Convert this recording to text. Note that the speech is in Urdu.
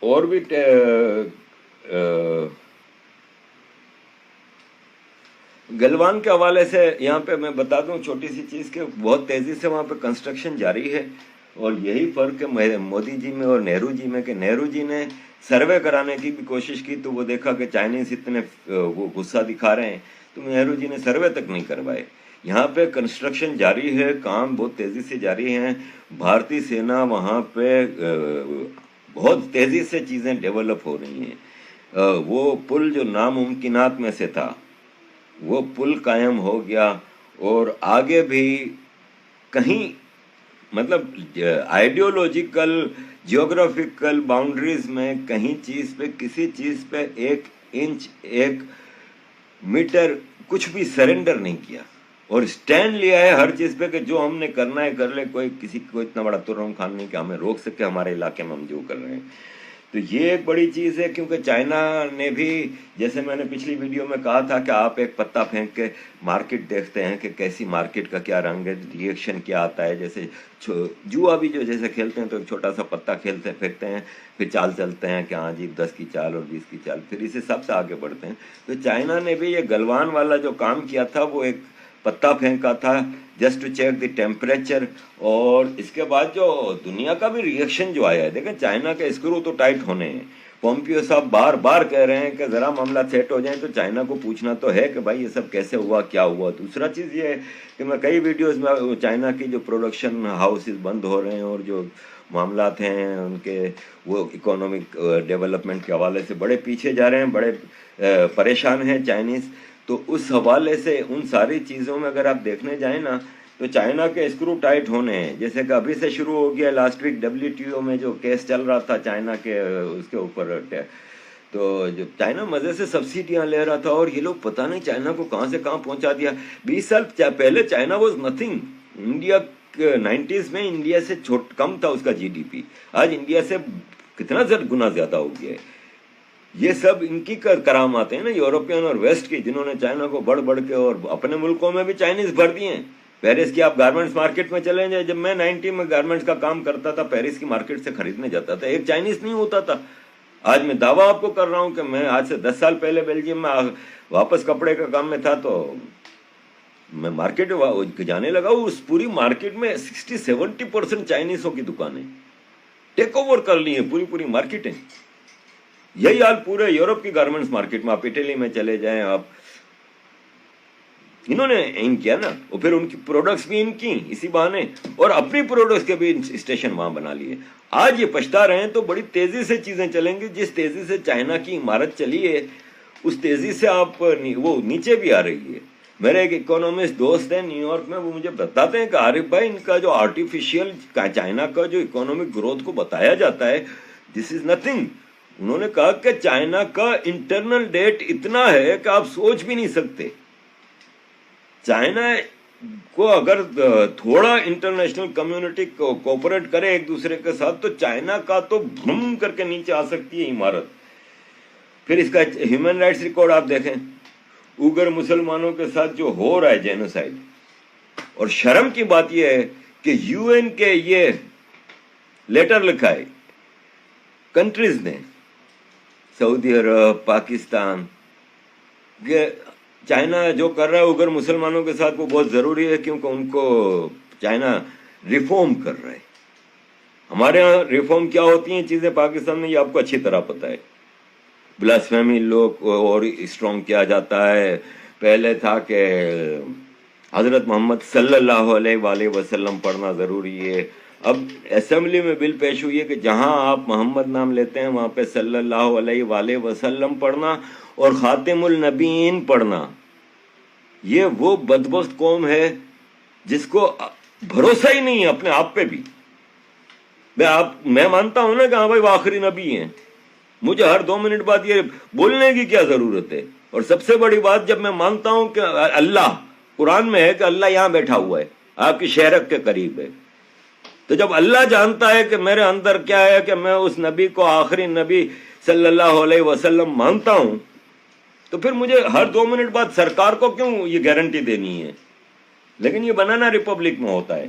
اور بھی گلوان کے حوالے سے یہاں پہ میں بتا دوں چھوٹی سی چیز کہ بہت تیزی سے وہاں پہ کنسٹرکشن جاری ہے، اور یہی فرق ہے مودی جی میں اور نہرو جی میں، کہ نہرو جی نے سروے کرانے کی بھی کوشش کی تو وہ دیکھا کہ چائنیز اتنے وہ غصہ دکھا رہے ہیں، تو نہرو جی نے سروے تک نہیں کروائے۔ یہاں پہ کنسٹرکشن جاری ہے، کام بہت تیزی سے جاری ہیں، بھارتی سینا وہاں پہ بہت تیزی سے چیزیں ڈیولپ ہو رہی ہیں۔ وہ پل جو ناممکنات میں سے تھا وہ پل قائم ہو گیا، اور آگے بھی کہیں مطلب آئیڈیولوجیکل جیوگرافیکل باؤنڈریز میں کہیں چیز پہ کسی چیز پہ 1 انچ 1 میٹر کچھ بھی سرنڈر نہیں کیا، اور سٹینڈ لیا ہے ہر چیز پہ کہ جو ہم نے کرنا ہے کر لے، کوئی کسی کو اتنا بڑا ترہم خان نہیں کہ ہمیں روک سکے ہمارے علاقے میں ہم جو کر رہے ہیں۔ تو یہ ایک بڑی چیز ہے، کیونکہ چائنا نے بھی، جیسے میں نے پچھلی ویڈیو میں کہا تھا کہ آپ ایک پتا پھینک کے مارکیٹ دیکھتے ہیں کہ کیسی مارکیٹ کا کیا رنگ ہے، ری ایکشن کیا آتا ہے، جیسے جوا بھی جو جیسے کھیلتے ہیں تو ایک چھوٹا سا پتا پھینکتے ہیں، پھر چال چلتے ہیں کہ ہاں جی 10 کی چال اور 20 کی چال، پھر اسی سب سے آگے بڑھتے ہیں۔ تو چائنا نے بھی یہ گلوان والا جو کام کیا تھا وہ ایک پتا پھینکا تھا just to check the temperature, اور اس کے بعد جو دنیا کا بھی ری ایکشن جو آیا ہے، دیکھیں چائنا کے اسکرو تو ٹائٹ ہونے ہیں، پومپیو صاحب بار بار کہہ رہے ہیں کہ ذرا معاملہ سیٹ ہو جائیں، تو چائنا کو پوچھنا تو ہے کہ بھائی یہ سب کیسے ہوا، کیا ہوا۔ دوسرا چیز یہ ہے کہ میں کئی ویڈیوز میں چائنا کی جو پروڈکشن ہاؤسز بند ہو رہے ہیں اور جو معاملات ہیں ان کے، وہ اکانومک ڈیولپمنٹ کے حوالے سے بڑے پیچھے جا رہے ہیں، بڑے پریشان ہیں چائنیز۔ تو اس حوالے سے ان ساری چیزوں میں اگر آپ دیکھنے جائیں نا تو چائنا کے اسکرو ٹائٹ ہونے ہیں، جیسے کہ ابھی سے شروع ہو گیا لاسٹ ویک WTO میں جو کیس چل رہا تھا چائنا کے اس کے اوپر، تو جو چائنا مزے سے سبسڈیاں لے رہا تھا، اور یہ لوگ پتہ نہیں چائنا کو کہاں سے کہاں پہنچا دیا۔ 20 سال پہلے China was nothing, India 90s میں انڈیا سے کم تھا اس کا GDP، آج انڈیا سے کتنا گنا زیادہ ہو گیا ہے۔ یہ سب ان کی کرامات ہیں نا، یورپین اور ویسٹ کی، جنہوں نے چائنا کو بڑھ بڑھ کے، اور اپنے ملکوں میں بھی چائنیز بھر دیے ہیں۔ پیرس کی آپ گارمنٹس مارکیٹ میں چلیں جائیں، جب میں 90 میں گارمنٹس کا کام کرتا تھا پیرس کی مارکیٹ سے خریدنے جاتا تھا، ایک چائنیز نہیں ہوتا تھا۔ آج میں دعویٰ آپ کو کر رہا ہوں کہ میں آج سے 10 سال پہلے بیلجیم میں واپس کپڑے کا کام میں تھا، تو میں مارکیٹ جانے لگا، اس پوری مارکیٹ میں 60-70% چائنیزوں کی دکانیں ٹیک اوور کر لی ہیں، پوری مارکیٹیں۔ یہی حال پورے یورپ کی گارمنٹس مارکیٹ میں، آپ اٹلی میں چلے جائیں، آپ انہوں نے ان کیا نا، اور پھر ان کی پروڈکٹس بھی ان کی اسی بہانے، اور اپنی پروڈکٹس کے بھی اسٹیشن وہاں بنا لیے۔ آج یہ پچھتا رہے ہیں تو بڑی تیزی سے چیزیں چلیں گی، جس تیزی سے چائنا کی عمارت چلی ہے اس تیزی سے آپ وہ نیچے بھی آ رہی ہے۔ میرے ایک اکونومسٹ دوست ہیں نیو یارک میں، وہ مجھے بتاتے ہیں کہ عارف بھائی ان کا جو آرٹیفیشیل چائنا کا جو اکونومک گروتھ کو بتایا جاتا ہے، دس از نتھنگ۔ انہوں نے کہا کہ چائنا کا انٹرنل ڈیٹ اتنا ہے کہ آپ سوچ بھی نہیں سکتے۔ چائنا کو اگر تھوڑا انٹرنیشنل کمیونٹی کوپریٹ کرے ایک دوسرے کے ساتھ تو چائنا کا تو بھم کر کے نیچے آ سکتی ہے عمارت۔ پھر اس کا ہیومن رائٹس ریکارڈ آپ دیکھیں، اوگر مسلمانوں کے ساتھ جو ہو رہا ہے جینوسائیڈ، اور شرم کی بات یہ ہے کہ UN کے یہ لیٹر لکھا ہے کنٹریز نے، سعودی عرب، پاکستان، کہ چائنا جو کر رہا ہے اوگر مسلمانوں کے ساتھ وہ بہت ضروری ہے، کیونکہ ان کو چائنا ریفارم کر رہا ہے۔ ہمارے ہاں ریفارم کیا ہوتی ہیں چیزیں پاکستان میں، یہ آپ کو اچھی طرح پتہ ہے۔ بلاسفیمی لوگ اور اسٹرانگ کیا جاتا ہے۔ پہلے تھا کہ حضرت محمد صلی اللہ علیہ وآلہ وسلم پڑھنا ضروری ہے، اب اسمبلی میں بل پیش ہوئی ہے کہ جہاں آپ محمد نام لیتے ہیں وہاں پہ صلی اللہ علیہ وآلہ وسلم پڑھنا اور خاتم النبیین پڑھنا۔ یہ وہ بدبخت قوم ہے جس کو بھروسہ ہی نہیں ہے اپنے آپ پہ بھی۔ میں مانتا ہوں نا کہ ہاں بھائی وہ آخری نبی ہیں، مجھے ہر 2 منٹ بعد یہ بولنے کی کیا ضرورت ہے؟ اور سب سے بڑی بات، جب میں مانتا ہوں کہ اللہ، قرآن میں ہے کہ اللہ یہاں بیٹھا ہوا ہے، آپ کی شہرک کے قریب ہے، تو جب اللہ جانتا ہے کہ میرے اندر کیا ہے کہ میں اس نبی کو آخری نبی صلی اللہ علیہ وسلم مانتا ہوں، تو پھر مجھے ہر 2 منٹ بعد سرکار کو کیوں یہ گارنٹی دینی ہے؟ لیکن یہ بنانا ریپبلک میں ہوتا ہے۔